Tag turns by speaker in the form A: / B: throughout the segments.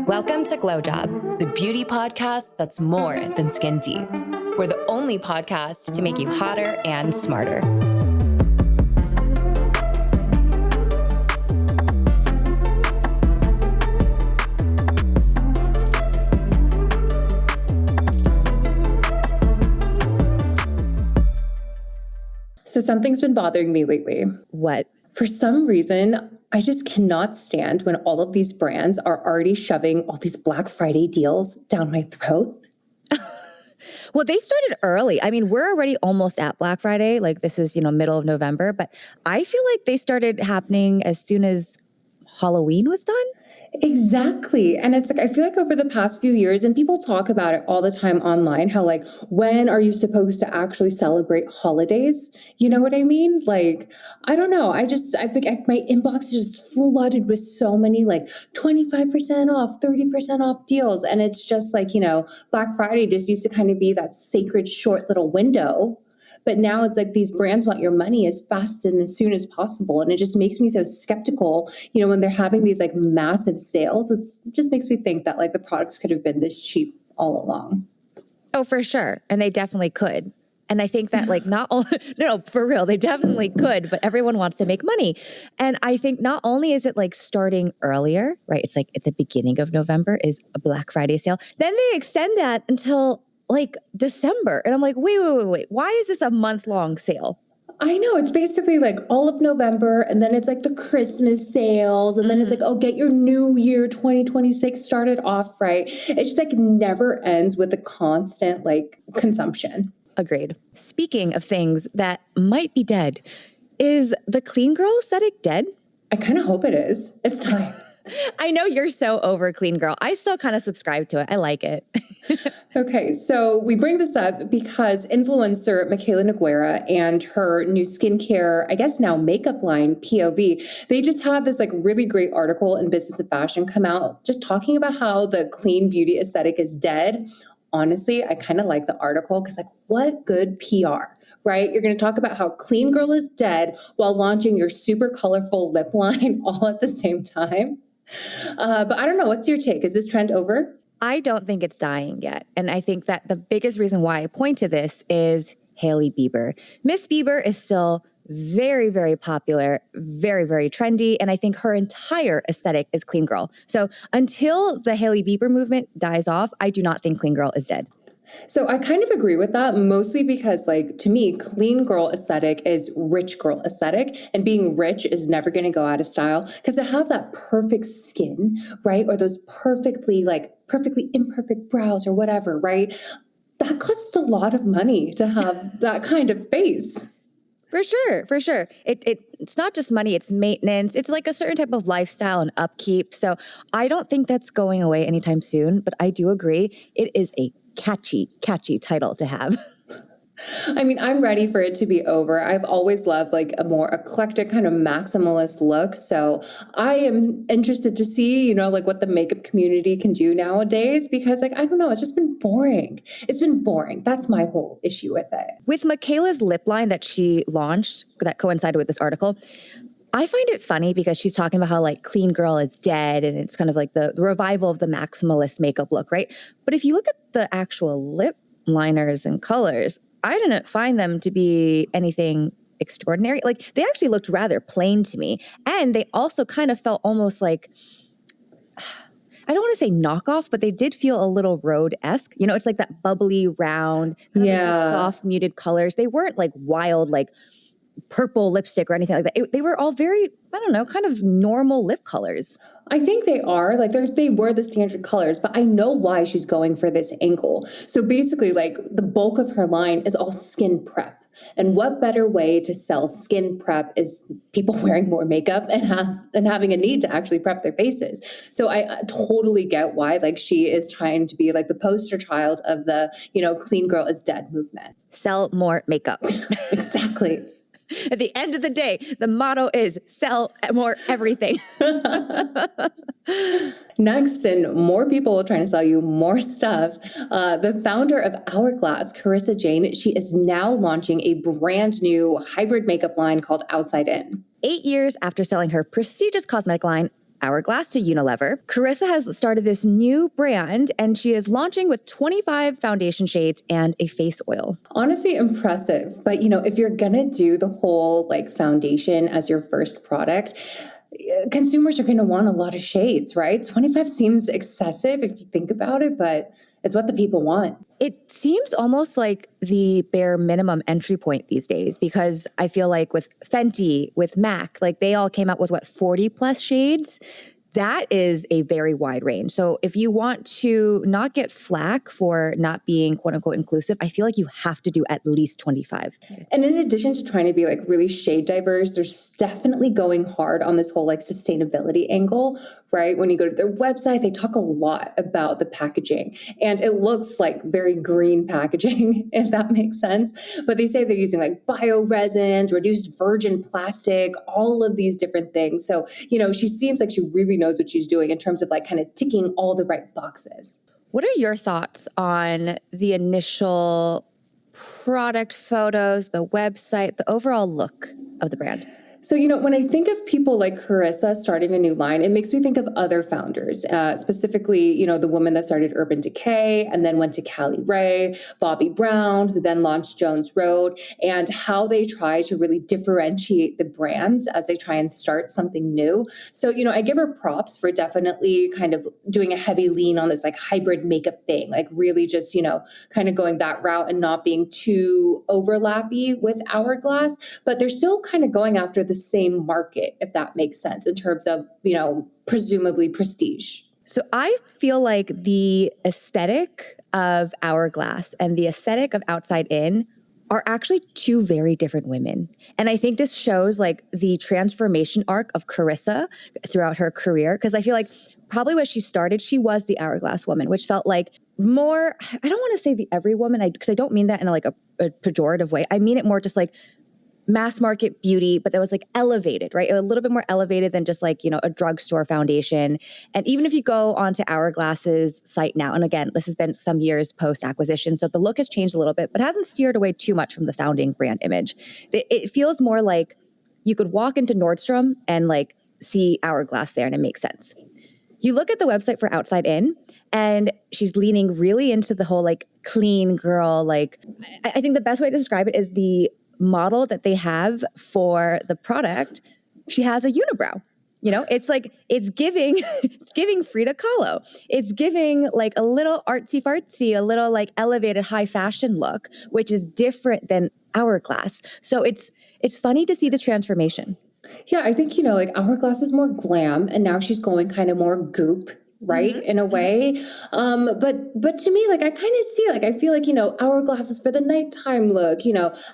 A: Welcome to GlowJob, the beauty podcast that's more than skin deep. We're the only podcast to make you hotter and smarter.
B: So something's been bothering me lately.
A: What?
B: For some reason, I just cannot stand when all of these brands are already shoving all these Black Friday deals down my throat.
C: Well, they started early. I mean, we're already almost at Black Friday. Like this is, middle of November, but I feel like they started happening as soon as Halloween was done.
B: Exactly. And it's like, I feel like over the past few years, and people talk about it all the time online, how like, when are you supposed to actually celebrate holidays? You know what I mean? Like, I don't know. I think my inbox is just flooded with so many like 25% off, 30% off deals. And it's just like, Black Friday just used to kind of be that sacred short little window. But now it's like these brands want your money as fast and as soon as possible. And it just makes me so skeptical, when they're having these like massive sales. It just makes me think that like the products could have been this cheap all along.
C: Oh, for sure. And they definitely could. And I think that like not only, no, for real, they definitely could, but everyone wants to make money. And I think not only is it like starting earlier, right? It's like at the beginning of November is a Black Friday sale. Then they extend that until like December. And I'm like, wait. Why is this a month-long sale?
B: I know. It's basically like all of November, and then it's like the Christmas sales, and then it's like, oh, get your new year 2026 started off right. It's just like never ends with a constant like consumption.
C: Agreed. Speaking of things that might be dead, is the clean girl aesthetic dead?
B: I kind of hope it is. It's time.
C: I know you're so over clean girl. I still kind of subscribe to it. I like it.
B: Okay, so we bring this up because influencer Mikayla Nogueira and her new skincare, I guess now makeup line, POV, they just had this like really great article in Business of Fashion come out just talking about how the clean beauty aesthetic is dead. Honestly, I kind of like the article because like what good PR, right? You're going to talk about how clean girl is dead while launching your super colorful lip line all at the same time. But I don't know. What's your take? Is this trend over?
C: I don't think it's dying yet. And I think that the biggest reason why I point to this is Hailey Bieber. Miss Bieber is still very, very popular, very, very trendy. And I think her entire aesthetic is clean girl. So until the Hailey Bieber movement dies off, I do not think clean girl is dead.
B: So I kind of agree with that, mostly because like to me, clean girl aesthetic is rich girl aesthetic, and being rich is never going to go out of style because to have that perfect skin, right? Or those perfectly imperfect brows or whatever, right? That costs a lot of money to have that kind of face.
C: For sure. It's not just money, it's maintenance. It's like a certain type of lifestyle and upkeep. So I don't think that's going away anytime soon, but I do agree it is a catchy title to have.
B: I mean, I'm ready for it to be over. I've always loved like a more eclectic kind of maximalist look. So I am interested to see, like what the makeup community can do nowadays because like, I don't know, it's just been boring. It's been boring. That's my whole issue with it.
C: With Mikayla's lip line that she launched that coincided with this article, I find it funny because she's talking about how like clean girl is dead and it's kind of like the revival of the maximalist makeup look, right? But if you look at the actual lip liners and colors, I didn't find them to be anything extraordinary. Like they actually looked rather plain to me. And they also kind of felt almost like, I don't want to say knockoff, but they did feel a little Rhode-esque. It's like that bubbly round, kind of like the soft muted colors. They weren't like wild, like purple lipstick or anything like that. They were all very, I don't know, kind of normal lip colors.
B: I think they are like they were the standard colors, but I know why she's going for this angle. So basically like the bulk of her line is all skin prep. And what better way to sell skin prep is people wearing more makeup and having a need to actually prep their faces. So I totally get why like she is trying to be like the poster child of the, clean girl is dead movement.
C: Sell more makeup.
B: Exactly.
C: At the end of the day, the motto is sell more everything.
B: Next, and more people trying to sell you more stuff, the founder of Hourglass, Carissa Jane, she is now launching a brand new hybrid makeup line called Outside In.
C: 8 years after selling her prestigious cosmetic line, Hourglass to Unilever, Carissa has started this new brand and she is launching with 25 foundation shades and a face oil.
B: Honestly, impressive. But, if you're going to do the whole like foundation as your first product, consumers are going to want a lot of shades, right? 25 seems excessive if you think about it, but it's what the people want.
C: It seems almost like the bare minimum entry point these days, because I feel like with Fenty, with MAC, like they all came out with 40 plus shades. That is a very wide range. So if you want to not get flack for not being quote unquote inclusive, I feel like you have to do at least 25.
B: And in addition to trying to be like really shade diverse, there's definitely going hard on this whole like sustainability angle, right? When you go to their website, they talk a lot about the packaging and it looks like very green packaging, if that makes sense. But they say they're using like bioresins, reduced virgin plastic, all of these different things. So, she seems like she really knows what she's doing in terms of like kind of ticking all the right boxes.
C: What are your thoughts on the initial product photos, the website, the overall look of the brand?
B: So, when I think of people like Carissa starting a new line, it makes me think of other founders, specifically, the woman that started Urban Decay and then went to Cali, Bobbi Brown, who then launched Jones Road, and how they try to really differentiate the brands as they try and start something new. So, I give her props for definitely kind of doing a heavy lean on this like hybrid makeup thing, like really just, kind of going that route and not being too overlappy with Hourglass, but they're still kind of going after the same market, if that makes sense, in terms of, presumably prestige.
C: So I feel like the aesthetic of Hourglass and the aesthetic of Outside In are actually two very different women. And I think this shows like the transformation arc of Carissa throughout her career. Because I feel like probably when she started, she was the Hourglass woman, which felt like more, I don't want to say the every woman, because I don't mean that in a pejorative way. I mean it more just like mass market beauty, but that was like elevated, right? A little bit more elevated than just like, a drugstore foundation. And even if you go onto Hourglass's site now, and again, this has been some years post-acquisition, so the look has changed a little bit, but hasn't steered away too much from the founding brand image. It feels more like you could walk into Nordstrom and like see Hourglass there and it makes sense. You look at the website for Outside In, and she's leaning really into the whole like clean girl. Like, I think the best way to describe it is the model that they have for the product. She has a unibrow. It's like, it's giving Frida Kahlo. It's giving like a little artsy fartsy, a little like elevated high fashion look, which is different than Hourglass. So it's funny to see this transformation.
B: Yeah, I think, like Hourglass is more glam and now she's going kind of more goop, right? Mm-hmm. In a way. But to me, like, I kind of see, like, I feel like, Hourglass is for the nighttime look,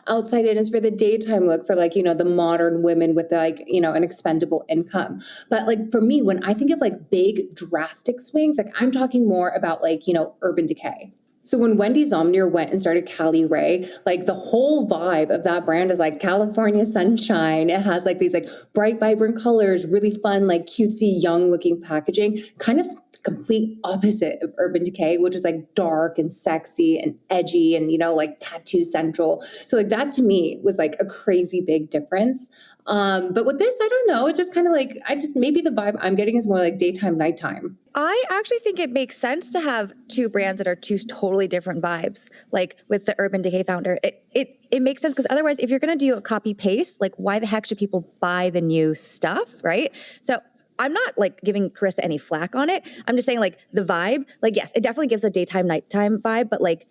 B: Outside In is for the daytime look for like, the modern women with like, an expendable income. But like, for me, when I think of like big drastic swings, like I'm talking more about like, Urban Decay. So when Wendy Zomnier went and started Cali Ray, like the whole vibe of that brand is like California sunshine. It has like these like bright, vibrant colors, really fun, like cutesy, young looking packaging, kind of complete opposite of Urban Decay, which is like dark and sexy and edgy and, like tattoo central. So like that to me was like a crazy big difference. But with this, I don't know. It's just kind of like, maybe the vibe I'm getting is more like daytime, nighttime.
C: I actually think it makes sense to have two brands that are two totally different vibes. Like with the Urban Decay founder, it makes sense because otherwise, if you're going to do a copy paste, like why the heck should people buy the new stuff, right? So I'm not like giving Carissa any flack on it. I'm just saying like the vibe, like yes, it definitely gives a daytime, nighttime vibe, but like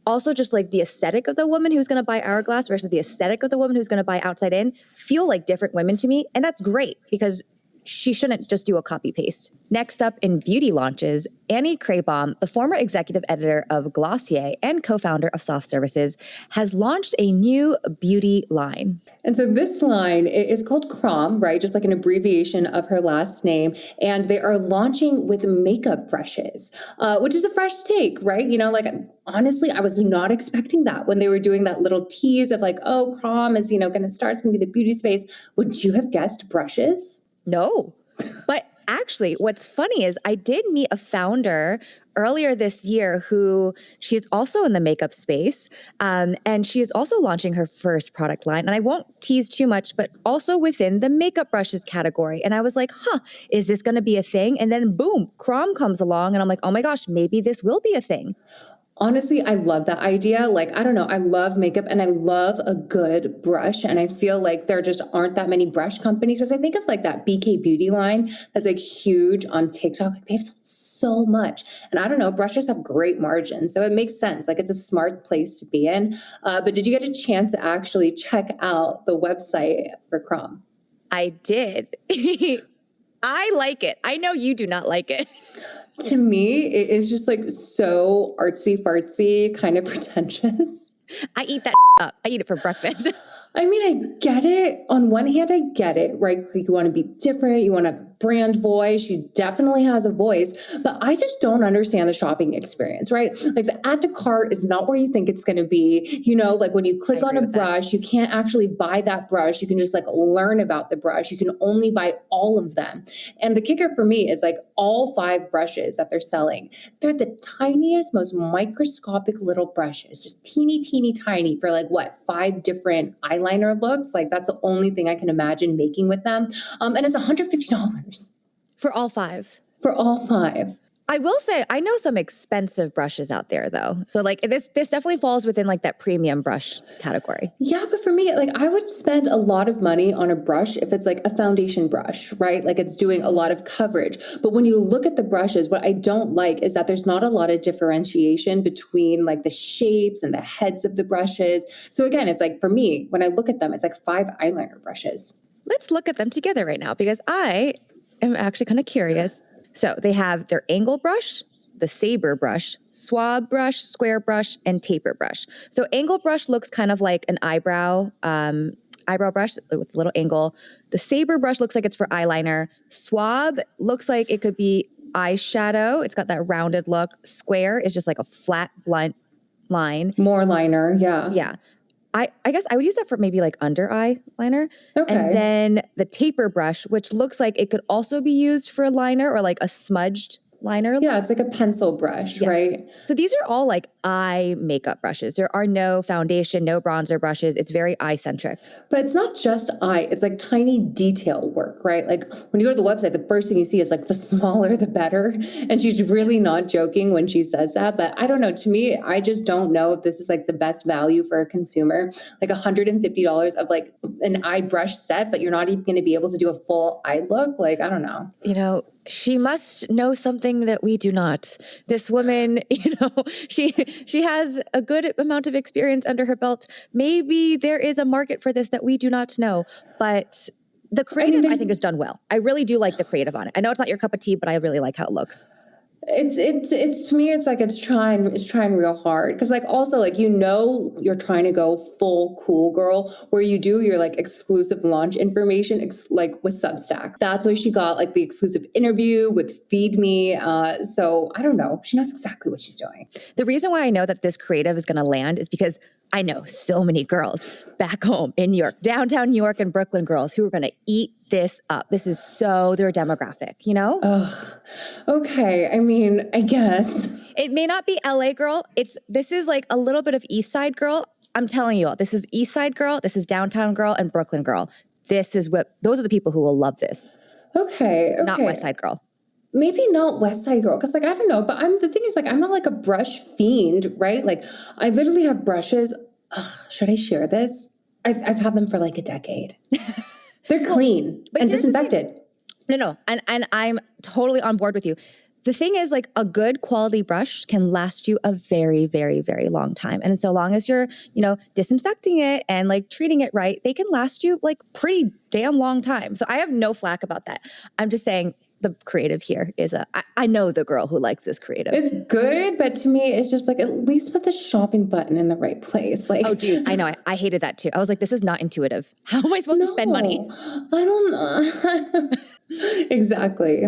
C: also just like the aesthetic of the woman who's going to buy Hourglass versus the aesthetic of the woman who's going to buy Outside In feel like different women to me. And that's great because she shouldn't just do a copy paste. Next up in beauty launches, Annie Kreighbaum, the former executive editor of Glossier and co-founder of Soft Services, has launched a new beauty line.
B: And so this line is called Kraum, right? Just like an abbreviation of her last name. And they are launching with makeup brushes, which is a fresh take, right? Like honestly, I was not expecting that when they were doing that little tease of like, oh, Kraum is, going to start. It's going to be the beauty space. Would you have guessed brushes?
C: No, but Actually, what's funny is I did meet a founder earlier this year who she's also in the makeup space. And she is also launching her first product line. And I won't tease too much, but also within the makeup brushes category. And I was like, is this going to be a thing? And then boom, Kraum comes along and I'm like, oh my gosh, maybe this will be a thing.
B: Honestly, I love that idea. Like, I don't know, I love makeup and I love a good brush. And I feel like there just aren't that many brush companies. As I think of like that BK beauty line that's like huge on TikTok, like they've sold so much. And I don't know, brushes have great margins. So it makes sense. Like it's a smart place to be in. But did you get a chance to actually check out the website for Kraum?
C: I did. I like it. I know you do not like it.
B: To me, it is just like so artsy fartsy, kind of pretentious.
C: I eat that up. I eat it for breakfast.
B: I mean, I get it. On one hand, I get it, right? Like you want to be different. You want to have a brand voice. She definitely has a voice, but I just don't understand the shopping experience, right? Like the add to cart is not where you think it's going to be. You know, like when you click on a brush, you can't actually buy that brush. You can just like learn about the brush. You can only buy all of them. And the kicker for me is like all 5 brushes that they're selling. They're the tiniest, most microscopic little brushes, just teeny, teeny, tiny for like what, 5 different eyeliner looks. Like that's the only thing I can imagine making with them. And it's $150
C: for all 5.
B: For all 5.
C: I will say, I know some expensive brushes out there though. So like this definitely falls within like that premium brush category.
B: Yeah, but for me, like I would spend a lot of money on a brush if it's like a foundation brush, right? Like it's doing a lot of coverage. But when you look at the brushes, what I don't like is that there's not a lot of differentiation between like the shapes and the heads of the brushes. So again, it's like for me, when I look at them, it's like 5 eyeliner brushes.
C: Let's look at them together right now because I am actually kind of curious. So they have their angle brush, the saber brush, swab brush, square brush, and taper brush. So angle brush looks kind of like an eyebrow brush with a little angle. The saber brush looks like it's for eyeliner. Swab looks like it could be eyeshadow. It's got that rounded look. Square is just like a flat, blunt line.
B: More liner, yeah.
C: Yeah. I guess I would use that for maybe like under eye liner.
B: Okay.
C: And then the taper brush, which looks like it could also be used for a liner or like a smudged liner.
B: Yeah, it's like a pencil brush, right?
C: So these are all like eye makeup brushes. There are no foundation, no bronzer brushes. It's very eye-centric.
B: But it's not just eye. It's like tiny detail work, right? Like when you go to the website, the first thing you see is like the smaller, the better. And she's really not joking when she says that. But I don't know. To me, I just don't know if this is like the best value for a consumer. Like $150 of like an eye brush set, but you're not even going to be able to do a full eye look. Like, I don't know.
C: You know, she must know something that we do not. This woman, you know, she has a good amount of experience under her belt. Maybe there is a market for this that we do not know, but the creative I think is done well. I really do like the creative on it. I know it's not your cup of tea, but I really like how it looks.
B: It's to me, it's like it's trying real hard. Cause like also like, you know, you're trying to go full cool girl where you do your like exclusive launch information, like with Substack. That's why she got like the exclusive interview with Feed Me. So I don't know. She knows exactly what she's doing.
C: The reason why I know that this creative is going to land is because I know so many girls back home in New York, downtown New York and Brooklyn girls who are going to eat this up. This is so their demographic, you know?
B: Ugh. Okay. I mean, I guess.
C: It may not be LA girl. This is like a little bit of East Side girl. I'm telling you all, this is East Side girl, this is downtown girl, and Brooklyn girl. Those are the people who will love this.
B: Okay.
C: Not West Side girl.
B: Maybe not West Side girl, because like I don't know, but the thing is like I'm not like a brush fiend, right? Like I literally have brushes. Should I share this? I've had them for like a decade. They're clean and disinfected.
C: No, and I'm totally on board with you. The thing is, like, a good quality brush can last you a very, very, very long time. And so long as you're, you know, disinfecting it and like treating it right, they can last you like pretty damn long time. So I have no flack about that. I'm just saying the creative here is I know the girl who likes this creative.
B: It's good, but to me, it's just like, at least put the shopping button in the right place. Like,
C: oh, dude, I know. I hated that too. I was like, this is not intuitive. How am I supposed to spend money?
B: I don't know. Exactly.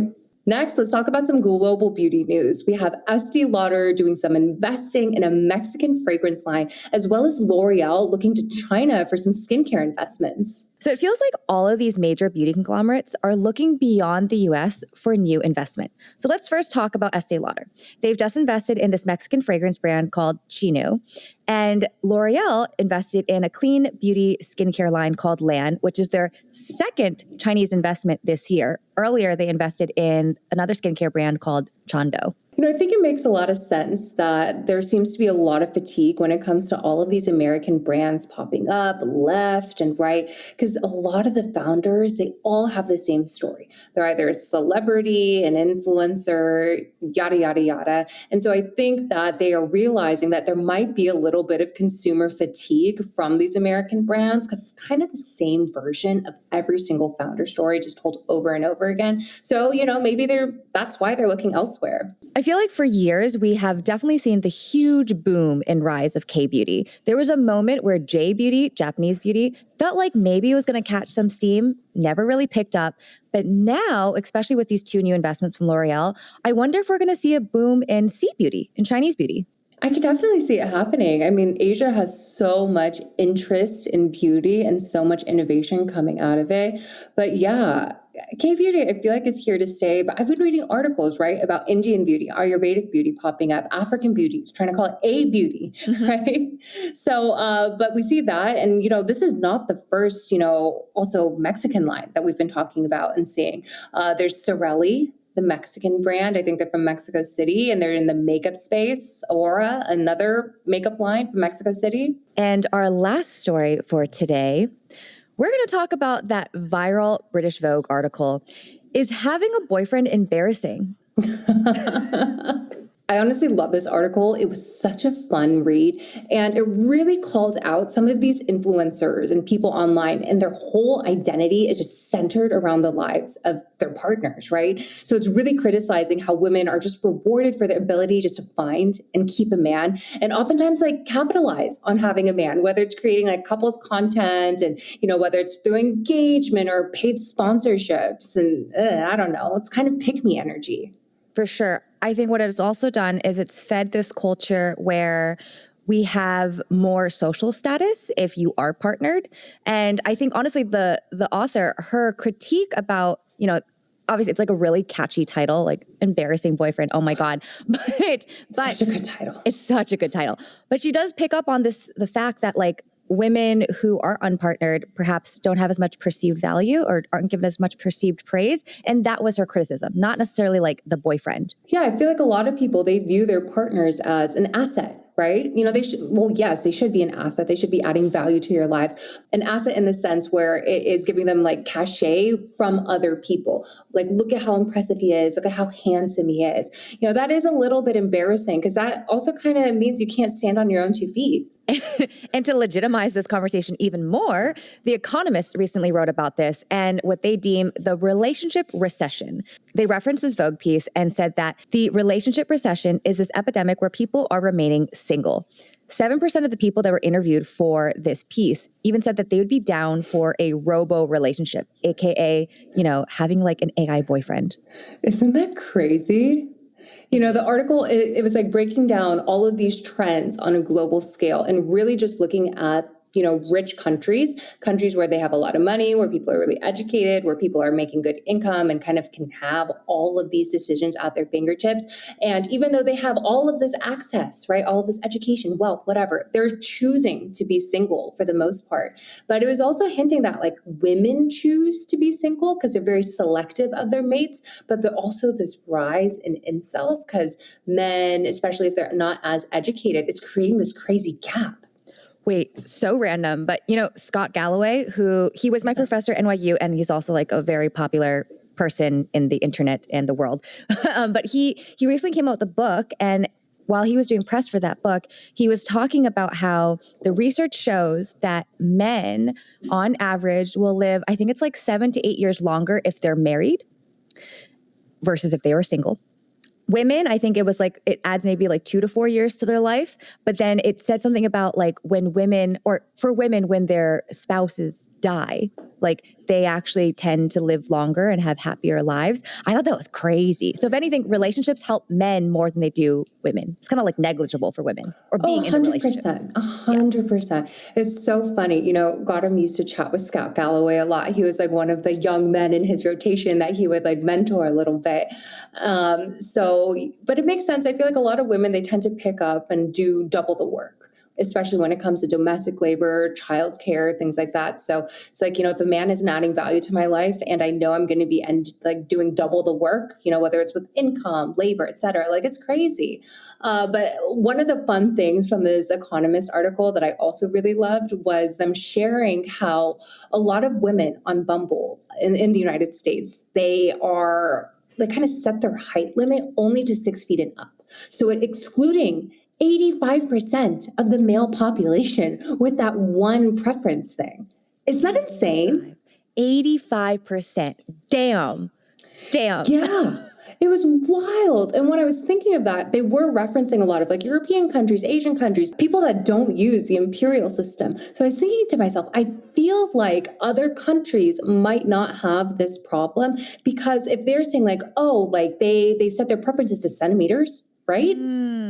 B: Next, let's talk about some global beauty news. We have Estee Lauder doing some investing in a Mexican fragrance line, as well as L'Oreal looking to China for some skincare investments.
C: So it feels like all of these major beauty conglomerates are looking beyond the US for new investment. So let's first talk about Estee Lauder. They've just invested in this Mexican fragrance brand called Chino. And L'Oreal invested in a clean beauty skincare line called Lan, which is their second Chinese investment this year. Earlier, they invested in another skincare brand called Chondo.
B: I think it makes a lot of sense that there seems to be a lot of fatigue when it comes to all of these American brands popping up left and right, because a lot of the founders, they all have the same story. They're either a celebrity, an influencer, yada, yada, yada. And so I think that they are realizing that there might be a little bit of consumer fatigue from these American brands, because it's kind of the same version of every single founder story, just told over and over again. So, maybe that's why they're looking elsewhere.
C: I feel like for years, we have definitely seen the huge boom and rise of K-beauty. There was a moment where J-beauty, Japanese beauty, felt like maybe it was going to catch some steam, never really picked up. But now, especially with these two new investments from L'Oreal, I wonder if we're going to see a boom in C-beauty, in Chinese beauty.
B: I could definitely see it happening. I mean, Asia has so much interest in beauty and so much innovation coming out of it. But yeah, K-beauty, I feel like is here to stay. But I've been reading articles, right, about Indian beauty, Ayurvedic beauty popping up, African beauty, trying to call it A-beauty, right? So, but we see that. And, this is not the first, also Mexican line that we've been talking about and seeing. There's Sorelli, the Mexican brand. I think they're from Mexico City and they're in the makeup space. Aura, another makeup line from Mexico City.
C: And our last story for today, we're going to talk about that viral British Vogue article. Is having a boyfriend embarrassing?
B: I honestly love this article. It was such a fun read, and it really called out some of these influencers and people online, and their whole identity is just centered around the lives of their partners, right? So it's really criticizing how women are just rewarded for their ability just to find and keep a man, and oftentimes capitalize on having a man, whether it's creating couples content and, whether it's through engagement or paid sponsorships. And I don't know, it's kind of pick-me energy.
C: For sure. I think what it's also done is it's fed this culture where we have more social status if you are partnered. And I think, honestly, the author, her critique about, obviously it's a really catchy title, embarrassing boyfriend. Oh my God. But
B: such a good title.
C: It's such a good title. But she does pick up on the fact that women who are unpartnered perhaps don't have as much perceived value or aren't given as much perceived praise. And that was her criticism, not necessarily the boyfriend.
B: Yeah, I feel like a lot of people, they view their partners as an asset, right? They should be an asset. They should be adding value to your lives. An asset in the sense where it is giving them cachet from other people. Look at how impressive he is. Look at how handsome he is. That is a little bit embarrassing because that also kind of means you can't stand on your own 2 feet.
C: And to legitimize this conversation even more, The Economist recently wrote about this and what they deem the relationship recession. They referenced this Vogue piece and said that the relationship recession is this epidemic where people are remaining single. 7% of the people that were interviewed for this piece even said that they would be down for a robo relationship, aka, having an AI boyfriend.
B: Isn't that crazy? The article, it was breaking down all of these trends on a global scale and really just looking at, rich countries where they have a lot of money, where people are really educated, where people are making good income and kind of can have all of these decisions at their fingertips. And even though they have all of this access, right, all of this education, wealth, whatever, they're choosing to be single for the most part. But it was also hinting that women choose to be single because they're very selective of their mates, but there's also this rise in incels because men, especially if they're not as educated, it's creating this crazy gap.
C: Wait, so random. But, Scott Galloway, he was my professor at NYU, and he's also a very popular person in the internet and the world. But he recently came out with a book, and while he was doing press for that book, he was talking about how the research shows that men, on average, will live, I think it's 7 to 8 years longer if they're married versus if they were single. Women, I think it was like, it adds maybe like 2 to 4 years to their life. But then it said something about like when women, or for women, when their spouses die, like they actually tend to live longer and have happier lives. I thought that was crazy. So if anything, relationships help men more than they do women. It's kind of like negligible for women or being in a relationship.
B: 100%. It's so funny. You know, Gautam used to chat with Scott Galloway a lot. He was like one of the young men in his rotation that he would like mentor a little bit. But it makes sense. I feel like a lot of women, they tend to pick up and do double the work, especially when it comes to domestic labor, childcare, things like that. So it's like, you know, if a man isn't adding value to my life and I know I'm going to be doing double the work, you know, whether it's with income, labor, et cetera, like it's crazy. But one of the fun things from this Economist article that I also really loved was them sharing how a lot of women on Bumble in the United States, they kind of set their height limit only to 6 feet and up. So excluding 85% of the male population with that one preference thing. Isn't that insane?
C: 85%. Damn.
B: Yeah. It was wild. And when I was thinking of that, they were referencing a lot of like European countries, Asian countries, people that don't use the imperial system. So I was thinking to myself, I feel like other countries might not have this problem, because if they're saying like, oh, like they set their preferences to centimeters, right?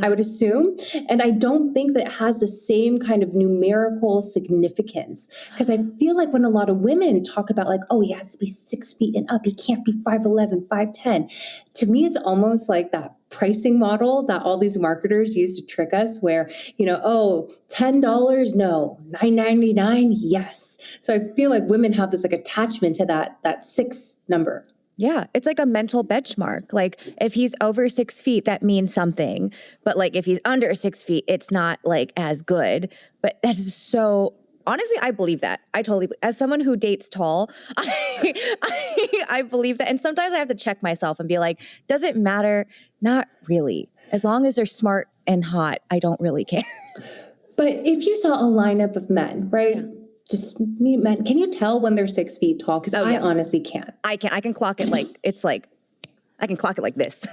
B: I would assume. And I don't think that it has the same kind of numerical significance. Because I feel like when a lot of women talk about like, oh, he has to be 6 feet and up, he can't be 5'11", 5'10". To me, it's almost like that pricing model that all these marketers use to trick us where, you know, oh, $10, no, $9.99, yes. So I feel like women have this like attachment to that 6 number.
C: Yeah, it's like a mental benchmark. Like if he's over 6 feet, that means something. But like if he's under 6 feet, it's not like as good. But that's so, honestly, I believe that. I totally, as someone who dates tall, I believe that. And sometimes I have to check myself and be like, does it matter? Not really. As long as they're smart and hot, I don't really care.
B: But if you saw a lineup of men, right? Yeah. Just meet men. Can you tell when they're 6 feet tall? Because I honestly can't.
C: I can clock it like, it's like, I can clock it like this.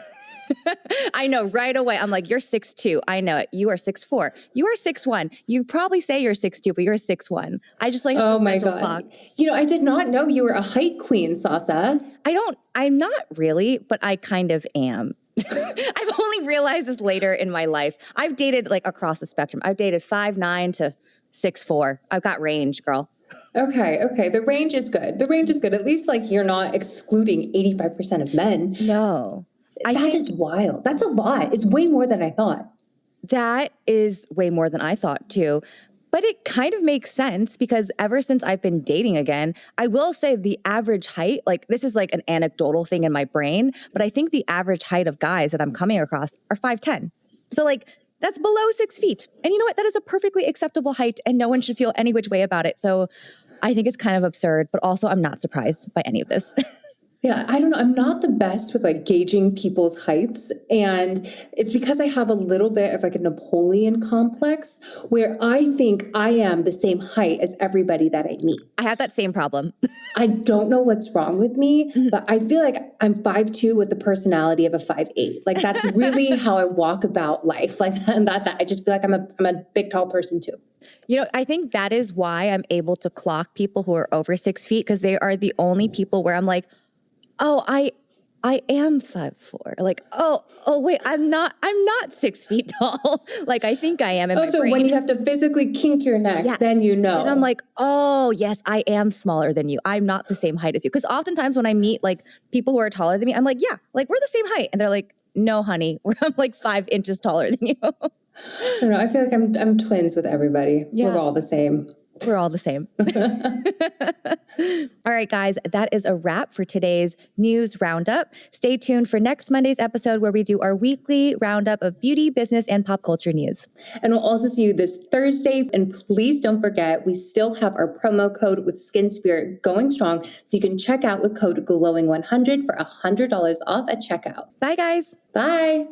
C: I know right away. I'm like, you're 6'2". I know it. You are 6'4". You are 6'1". You probably say you're 6'2", but you're 6'1". I just like have this mental clock.
B: You know, I did not know you were a height queen, Sasa.
C: I'm not really, but I kind of am. I've only realized this later in my life. I've dated like across the spectrum. I've dated 5'9" to 6'4". I've got range, girl.
B: Okay. The range is good. At least like you're not excluding 85% of men.
C: No.
B: That is wild. That's a lot. It's way more than I thought.
C: That is way more than I thought too. But it kind of makes sense because ever since I've been dating again, I will say the average height, like this is like an anecdotal thing in my brain, but I think the average height of guys that I'm coming across are 5'10". So like that's below 6 feet. And you know what? That is a perfectly acceptable height and no one should feel any which way about it. So I think it's kind of absurd, but also I'm not surprised by any of this.
B: Yeah, I don't know. I'm not the best with like gauging people's heights. And it's because I have a little bit of like a Napoleon complex where I think I am the same height as everybody that I meet.
C: I have that same problem.
B: I don't know what's wrong with me, but I feel like I'm 5'2" with the personality of a 5'8". Like that's really how I walk about life. Like that I just feel like I'm a big, tall person too.
C: You know, I think that is why I'm able to clock people who are over 6 feet because they are the only people where I'm like, oh, I am 5'4". Like, oh, wait, I'm not 6 feet tall. Like, I think I am in my
B: so
C: brain.
B: When you have to physically kink your neck, then you know.
C: And I'm like, oh, yes, I am smaller than you. I'm not the same height as you. Because oftentimes when I meet like people who are taller than me, I'm like, yeah, like we're the same height. And they're like, no, honey, I'm like 5 inches taller than you.
B: I don't know. I feel like I'm twins with everybody. Yeah. We're all the same.
C: We're all the same. All right, guys, that is a wrap for today's news roundup. Stay tuned for next Monday's episode where we do our weekly roundup of beauty, business, and pop culture news. And we'll also see you this Thursday. And please don't forget, we still have our promo code with SkinSpirit going strong. So you can check out with code GLOWING100 for $100 off at checkout. Bye, guys. Bye.